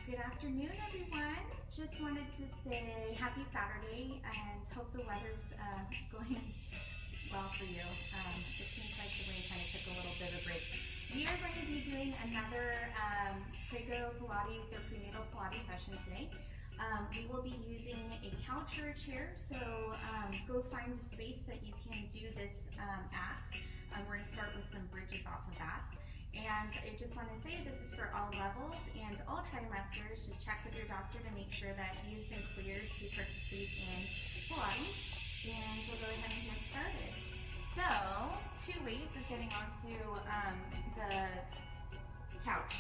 Good afternoon, everyone. Just wanted to say happy Saturday and hope the weather's going well for you. It seems like the rain kind of took a little bit of a break. We are going to be doing another Prego Pilates or Prenatal Pilates session today. We will be using a couch or a chair, so go find a space that you can do this at. We're going to start with some bridges off of that. And I just want to say this is for all levels and all trimesters. Just check with your doctor to make sure that you've been cleared to participate in Pilates. And we'll go ahead and get started. So, two ways of getting onto the couch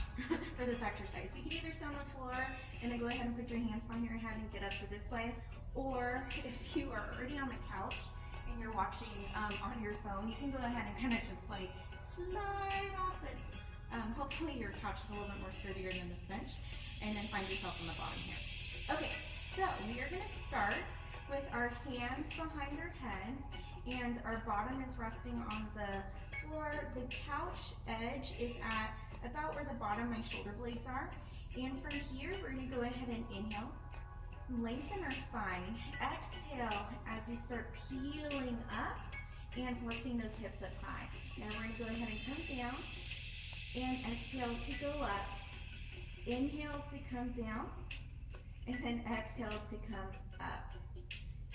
for this exercise. You can either sit on the floor and then go ahead and put your hands behind your head and get up to this way. Or if you are already on the couch and you're watching on your phone, you can go ahead and kind of just like slide off it. Hopefully your couch is a little bit more sturdier than this bench, and then find yourself on the bottom here. Okay, so we are going to start with our hands behind our heads, and our bottom is resting on the floor. The couch edge is at about where the bottom of my shoulder blades are. And from here, we're going to go ahead and inhale, lengthen our spine, exhale as you start peeling up and lifting those hips up high. Now we're going to go ahead and come down and exhale to go up. Inhale to come down and then exhale to come up.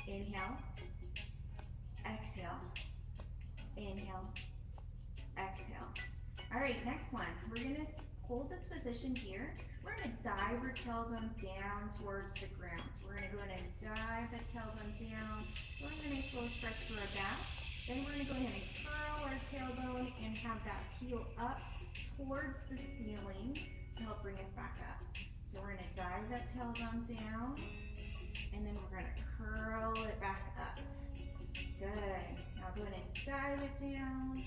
Inhale, exhale, inhale, exhale. All right, next one. We're going to hold this position here. We're going to dive our tailbone down towards the ground. So we're going to go ahead and dive the tailbone down. We're going to slow stretch through our back. Then we're going to go ahead and curl our tailbone and have that peel up towards the ceiling to help bring us back up. So we're going to dive that tailbone down, and then we're going to curl it back up. Good. Now go ahead and dive it down,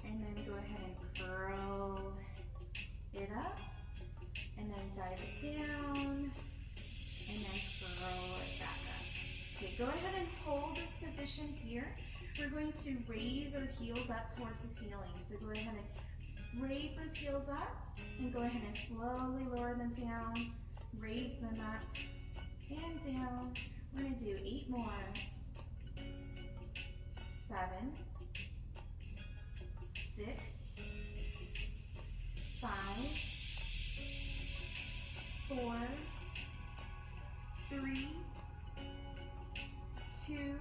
and then go ahead and curl it up, and then dive it down, and then curl it back up. Okay, go ahead and hold this position here. We're going to raise our heels up towards the ceiling. So go ahead and raise those heels up, and go ahead and slowly lower them down, raise them up and down. We're going to do 8 more. 7, 6, 5, 4, 3, 2,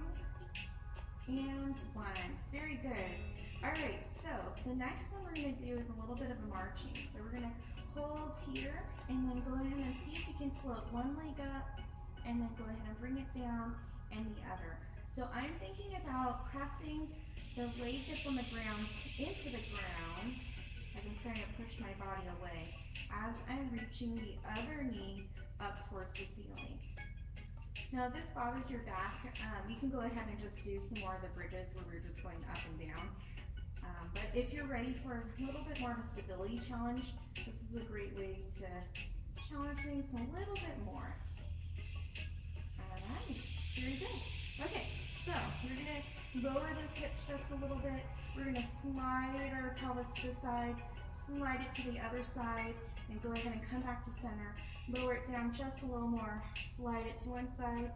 and 1. Very good. All right, so the next one we're going to do is a little bit of a marching. So we're going to hold here and then go ahead and see if you can float one leg up and then go ahead and bring it down and the other. So I'm thinking about pressing the leg that's on the ground into the ground as I'm trying to push my body away as I'm reaching the other knee up towards the ceiling. Now, if this bothers your back, you can go ahead and just do some more of the bridges where we're just going up and down. But if you're ready for a little bit more of a stability challenge, this is a great way to challenge things a little bit more. All right, very good. Okay, so we're going to lower those hips just a little bit. We're going to slide our pelvis to the side, slide it to the other side, and go ahead and come back to center. Lower it down just a little more. Slide it to one side,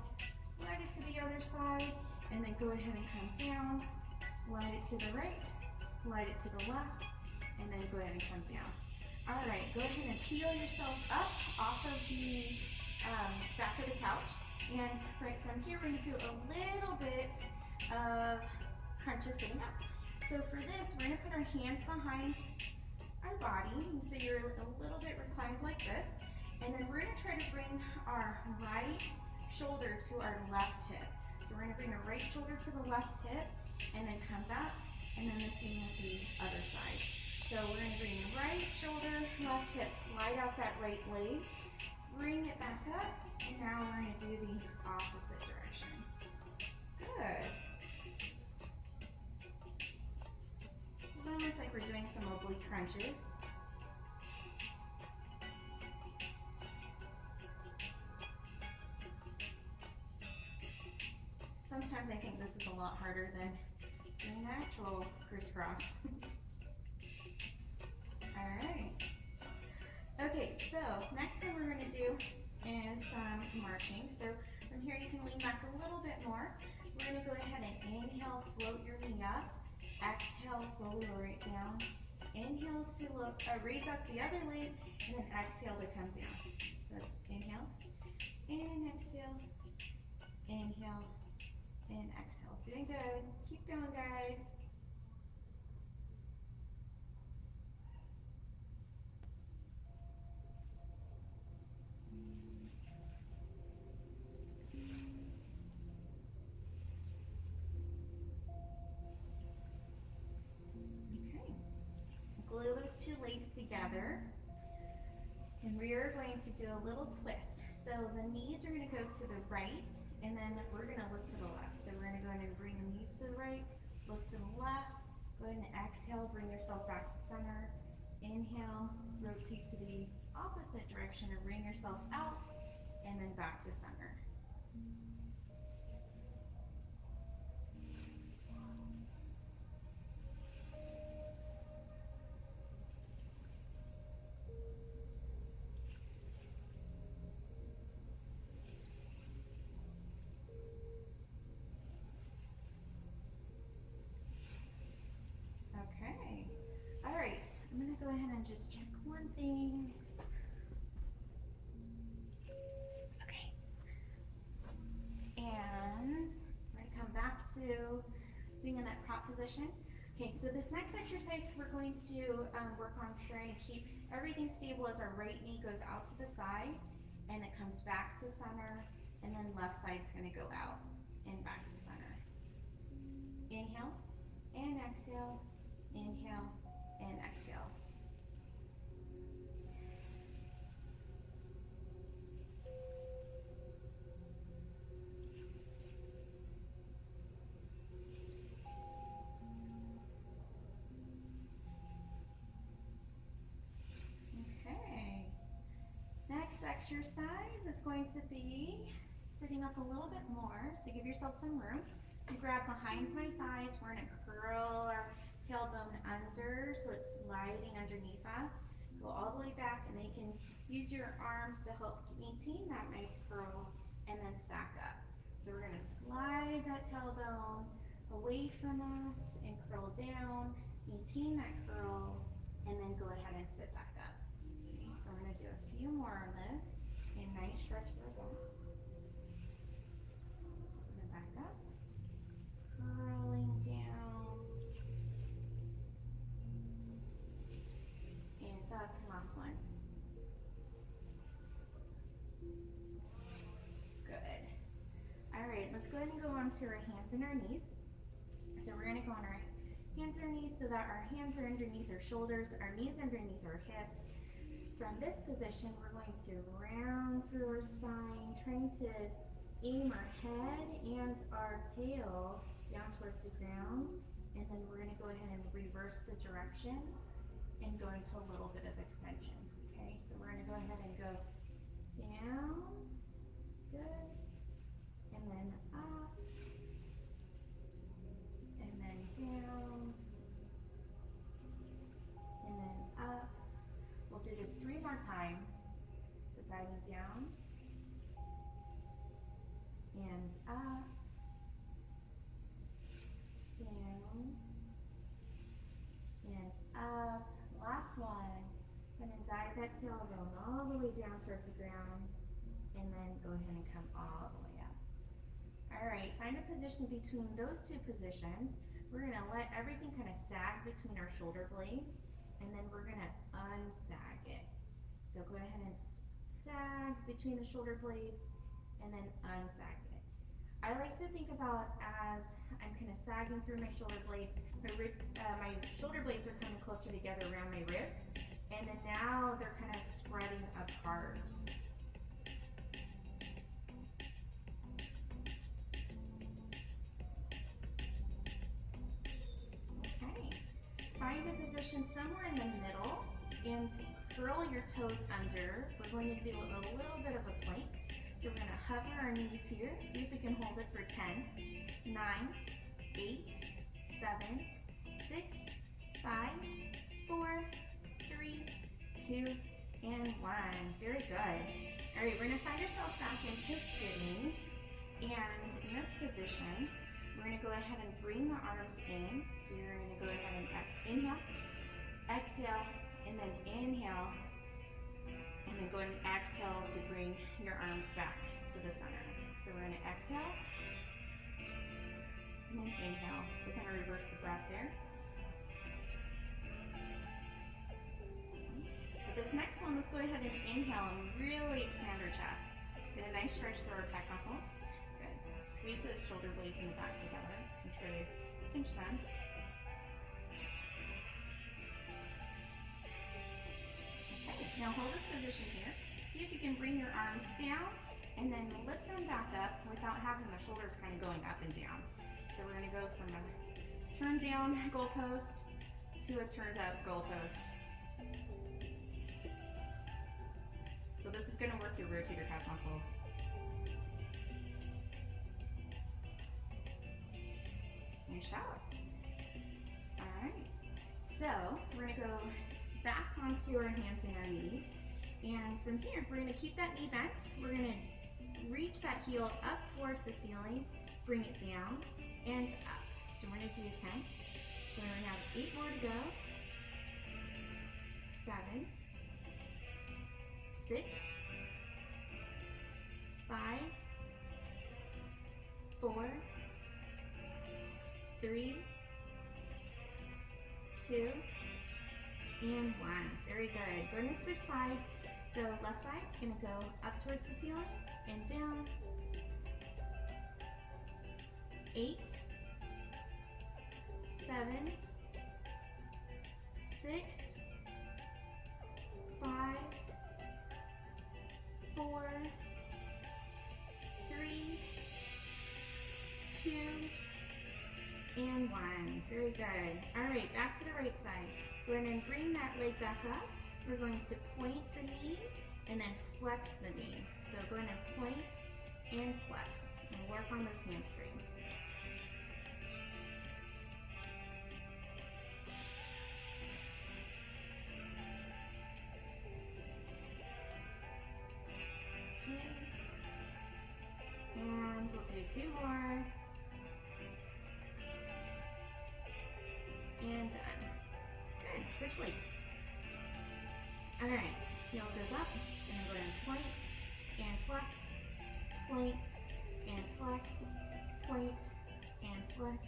slide it to the other side, and then go ahead and come down. Slide it to the right, slide it to the left, and then go ahead and come down. All right, go ahead and peel yourself up off of the back of the couch. And right from here, we're going to do a little bit of crunches sitting up. So for this, we're going to put our hands behind our body, and so you're a little bit reclined like this, and then we're going to try to bring our right shoulder to our left hip. So we're going to bring our right shoulder to the left hip, and then come back, and then the same with the other side. So we're going to bring right shoulder, left hip, slide out that right leg, bring it back up, and now we're going to do the opposite direction. Good. It's almost like we're doing some oblique crunches. Sometimes I think this is a lot harder than doing the actual crisscross. All right. Okay, so next one we're going to do is some marching. So from here you can lean back a little bit more. We're going to go ahead and inhale, float your knee up. Exhale, slowly lower it down. Inhale to raise up the other leg, and then exhale to come down. So that's inhale, and exhale, inhale, and exhale. Doing good. Keep going, guys. Glue those two legs together, and we are going to do a little twist. So the knees are going to go to the right, and then we're going to look to the left. So we're going to go ahead and bring the knees to the right, look to the left, go ahead and exhale, bring yourself back to center. Inhale, rotate to the opposite direction and bring yourself out, and then back to center. Okay. All right. I'm going to go ahead and just check one thing. Okay. And we're going to come back to being in that prop position. Okay, so this next exercise we're going to work on trying to keep everything stable as our right knee goes out to the side and it comes back to center, and then left side's going to go out and back to center. Inhale and exhale. Inhale and exhale. Okay. Next exercise is going to be sitting up a little bit more, so give yourself some room. You grab behind my thighs. We're going to curl our tailbone under, so it's sliding underneath us. Go all the way back, and then you can use your arms to help maintain that nice curl, and then stack up. So we're going to slide that tailbone away from us and curl down, maintain that curl, and then go ahead and sit back up. Okay, so we're going to do a few more of this. Okay, nice stretch through the back. Back up, curling down, and up. Last one. Good. All right, let's go ahead and go on to our hands and our knees. So we're going to go on our hands and our knees so that our hands are underneath our shoulders, our knees underneath our hips. From this position, we're going to round through our spine, trying to aim our head and our tail down towards the ground, and then we're going to go ahead and reverse the direction and go into a little bit of extension. Okay, so we're going to go ahead and go down, good, and then up, and then down, and then up. We'll do this 3 more times. So diving down, and up, down, and up. Last one. And then dive that tailbone all the way down towards the ground, and then go ahead and come all the way up. All right, find a position between those two positions. We're going to let everything kind of sag between our shoulder blades, and then we're going to unsag it. So go ahead and sag between the shoulder blades, and then unsag it. I like to think about as I'm kind of sagging through my shoulder blades, my shoulder blades are coming closer together around my ribs, and then now they're kind of spreading apart. Okay, find a position somewhere in the middle and curl your toes under. We're going to do a little bit of a plank. So we're going to hover our knees here, see if we can hold it for 10, 9, 8, 7, 6, 5, 4, 3, 2, and 1. Very good. All right, we're gonna find yourself back into sitting. And in this position, we're gonna go ahead and bring the arms in. So you're gonna go ahead and inhale, exhale, and then inhale, and then go ahead and exhale to bring your arms back to the center. So we're gonna exhale, and then inhale. So kind of reverse the breath there. This next one, let's go ahead and inhale and really expand our chest. Get a nice stretch through our pec muscles. Good. Squeeze those shoulder blades in the back together and try to pinch them. Okay, now hold this position here. See if you can bring your arms down and then lift them back up without having the shoulders kind of going up and down. So we're going to go from a turn down goalpost to a turned up goalpost. So this is going to work your rotator cuff muscles. Nice job. All right. So we're going to go back onto our hands and our knees. And from here, we're going to keep that knee bent. We're going to reach that heel up towards the ceiling, bring it down and up. So we're going to do 10. So we're going to have 8 more to go. 7. 6, 5, 4, 3, 2, and 1. Very good. We're going to switch sides. So left side is going to go up towards the ceiling and down. 8, 7, 6, 5, 4, 3, 2, and 1. Very good. All right, back to the right side. Go ahead and bring that leg back up. We're going to point the knee and then flex the knee. So go ahead and point and flex and work on those hamstrings. And we'll do 2 more. And done. Good. Switch legs. All right. Heel goes up, and we're going to point and flex, point and flex, point and flex,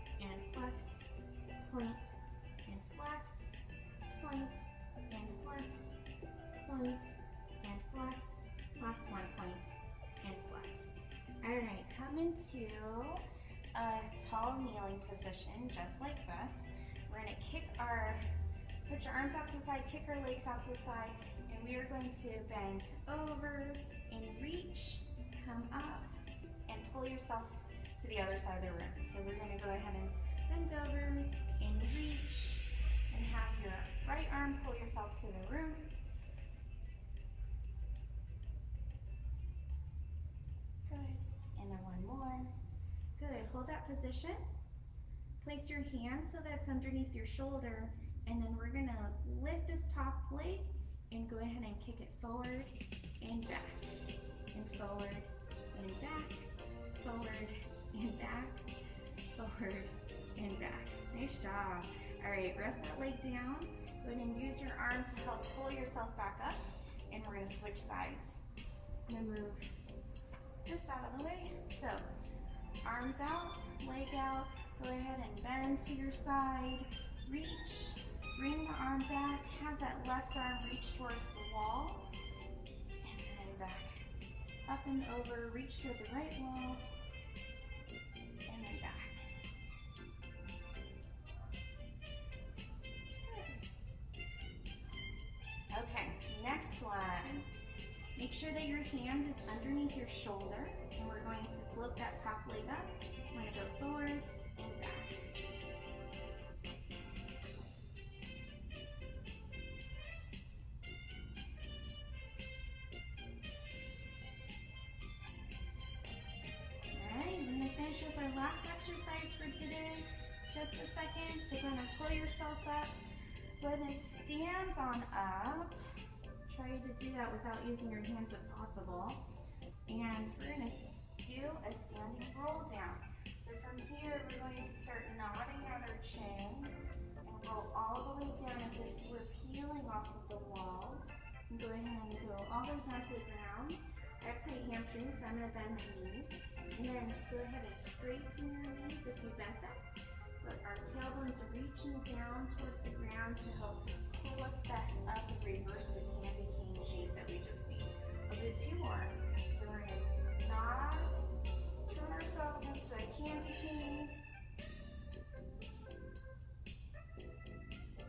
point and flex, point and flex, point and flex, point and flex. Last one, point and flex. All right, come into a tall kneeling position, just like this. We're going to put your arms out to the side, kick our legs out to the side, and we are going to bend over and reach, come up, and pull yourself to the other side of the room. So we're going to go ahead and bend over and reach, and have your right arm pull yourself to the room. Good. And then 1 more. Good. Hold that position. Place your hand so that's underneath your shoulder, and then we're going to lift this top leg and go ahead and kick it forward and back, and forward and back, forward and back, forward and back. Nice job. All right, rest that leg down. Go ahead and use your arm to help pull yourself back up, and we're going to switch sides. I'm going to move this out of the way. So arms out, leg out, go ahead and bend to your side, reach, bring the arm back, have that left arm reach towards the wall, and then back, up and over, reach toward the right wall, and then back. Good. Okay, next one. Make sure that your hand is underneath your shoulder, and we're going to float that top leg up. We're going to go forward and back. All right, we're going to finish with our last exercise for today. Just a second. So you're going to pull yourself up. Go ahead and stand on up. Try to do that without using your hands if possible. And we're going to do a standing roll down. So from here, we're going to start nodding at our chin and roll all the way down as if we're peeling off of the wall. And go ahead and go all the way down to the ground. Grab tight hamstrings, so I'm going to bend my knees. And then go ahead and straighten your knees if you bent them. But our tailbones are reaching down towards the ground to help pull us back up and reverse the candy cane shape that we just made. We'll do two more. So we're going to nod, turn ourselves into a candy cane.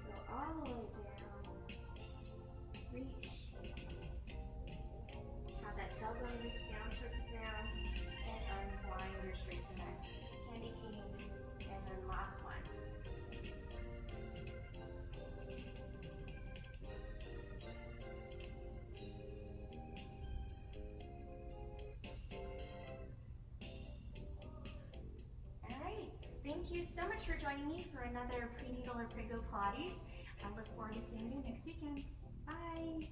Go all the way down. Reach. Have that tailbone reach down towards the ground and unwind your straighten neck. Candy cane. And then last one. Alright, thank you so much for joining me for another prenatal or prego Pilates. I look forward to seeing you next weekend. Bye!